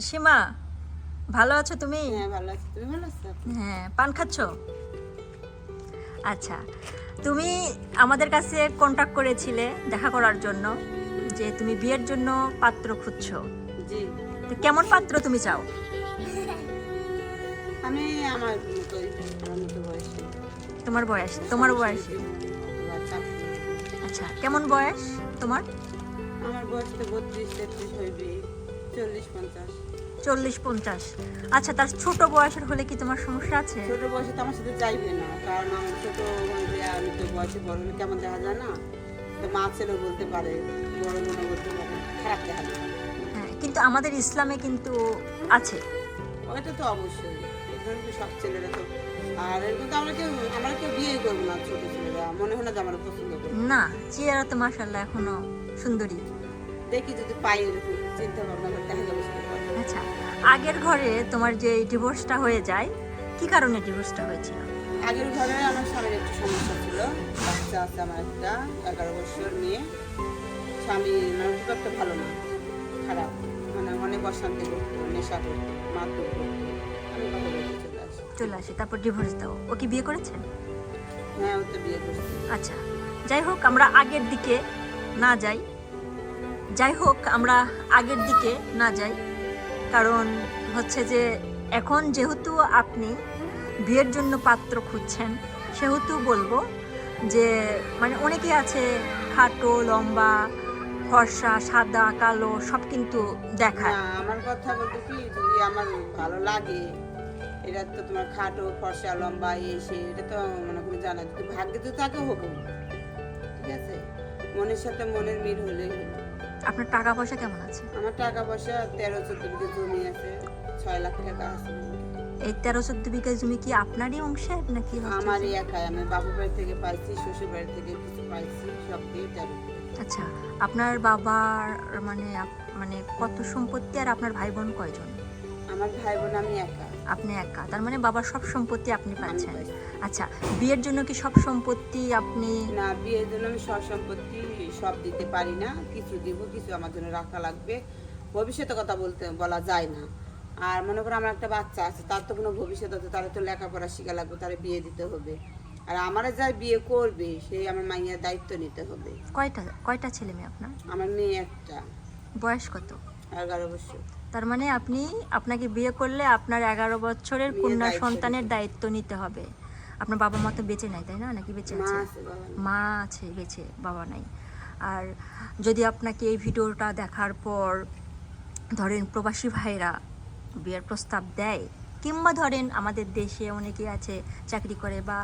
সীমা, ভালো আছো তুমি? হ্যাঁ ভালো আছি, তুমি ভালো আছো? হ্যাঁ, পান খাচ্ছ? আচ্ছা, তুমি আমাদের কাছে কন্টাক্ট করেছিলে দেখা করার জন্য যে তুমি বিয়ের জন্য পাত্র খুঁজছো। জি, তো কেমন পাত্র তুমি চাও? আমি আমার মতোই, আমার মতো বয়সী। তোমার বয়স জীবন অথবা চাকরি। আচ্ছা, কেমন বয়স তোমার? আমার বয়স তো 32-33 হইবে, 40-50। 40-50। আচ্ছা, তার ছোট বয়সের হলে কি তোমার সমস্যা আছে? ছোট বয়সে তো আমার সাথে যাইবে না, কারণ আমার ছোট হইলে আমি তো বয়সে বড় হলে কেমন দেখা যায় না, তো মা ছেলে বলতে পারে, বড় মনে বলতে পারে, খারাপ দেখা যায়। হ্যাঁ, কিন্তু আমাদের ইসলামে কিন্তু আছে। ওইটা তো অবশ্যই, এখানে তো সব ছেলেরা তো, আর এরকম তো আমরা কেউ বিয়ে করবো না, ছোট ছেলেরা মনে হয় না যে আমার পছন্দ করবো। না, চেহারা তো মাশাআল্লাহ এখনো সুন্দরী। দেখি যদি পাই এরকম চিন্তা ভাবনা করে দেখা যাবে সেটা পরে। আচ্ছা, আগের ঘরে তোমার যে ডিভোর্সটা হয়ে যায়, কি কারণে ডিভোর্সটা হয়েছিল? আগের ঘরে আমার স্বামীর একটু সমস্যা ছিল, বাচ্চা আছে আমার একটা 11 বছর মেয়ে। স্বামী মানে খুব একটা ভালো না, খারাপ, মানে অনেক অশান্তি করতো, নেশা করতো, মারধর করতো। আমি কথা বলতে চলে আসি। চলে আসে, তারপর ডিভোর্স দাও। ও কি বিয়ে করেছে? হ্যাঁ, ও তো বিয়ে করছে। আচ্ছা, যাই হোক আমরা আগের দিকে না যাই। কারণ হচ্ছে যে এখন যেহেতু আপনি বিয়ের জন্য পাত্র খুঁজছেন, সেহেতু বলবো যে মানে অনেকেই আছে খাটো, লম্বা, ফর্সা, সাদা, কালো সব কিন্তু দেখায়। না, আমার কথা বলতে কি, যদি আমার ভালো লাগে, এটা তো তোমার খাটো ফর্সা লম্বা এসে এটা তো মনে করি জানা, যদি ভাগ্যে তো তাকে হবো, ঠিক আছে, মনের সাথে মনের মিল হলেই হলো। আপনার টাকা পয়সা কেমন আছে? আমার টাকা পয়সা 13-14 বিঘা জমি আছে, 6 লাখ টাকা আছে। এই 13-14 বিঘা জমি কি আপনারই অংশের নাকি হচ্ছে আমারই একাই, আমি বাবুর বাড়ি থেকে পাইছি, শ্বশুর বাড়ি থেকে কিছু পাইছি, সব দিয়ে 13। আচ্ছা, আপনার বাবার মানে মানে কত সম্পত্তি আর আপনার ভাই বোন কয়জন? আমার ভাই বোন আমি একা। আপনি একা, তার মানে বাবার সব সম্পত্তি আপনি আমি পাচ্ছেন। পাইছি। আচ্ছা, বিয়ের জন্য কি সব সম্পত্তি আপনি? না, বিয়ের জন্য আমি সব সম্পত্তি সব দিতে পারি না, কিছু দিব, কিছু আমার জন্য রাখা লাগবে, ভবিষ্যতে কথা বলা যায় না। আর মনে করো আমার একটা বাচ্চা আছে, তার তো কোনো ভবিষ্যৎ আছে, তার তো লেখাপড়া শেখা লাগবে, তার বিয়ে দিতে হবে। আর আমার যাই বিয়ে করবে সেই আমার মাইয়ার দায়িত্ব নিতে হবে। কয়টা ছেলে মেয়ে আপনার? আমার মেয়ে একটা, বয়স কত? 11 বছর। তার মানে আপনাকে বিয়ে করলে আপনার 11 বছরের বিয়ের কন্যা দায়িত্ব সন্তানের নিতে। দায়িত্ব নিতে হবে। আপনার বাবা মা তো বেঁচে নাই, তাই না? নাকি বেঁচে মা আছে? আছে, বাবা নেই। মা আছে বেঁচে, বাবা নাই। আর যদি আপনাকে এই ভিডিওটা দেখার পর ধরেন প্রবাসী ভাইরা বিয়ের প্রস্তাব দেয়, কিংবা ধরেন আমাদের দেশে অনেকে আছে চাকরি করে বা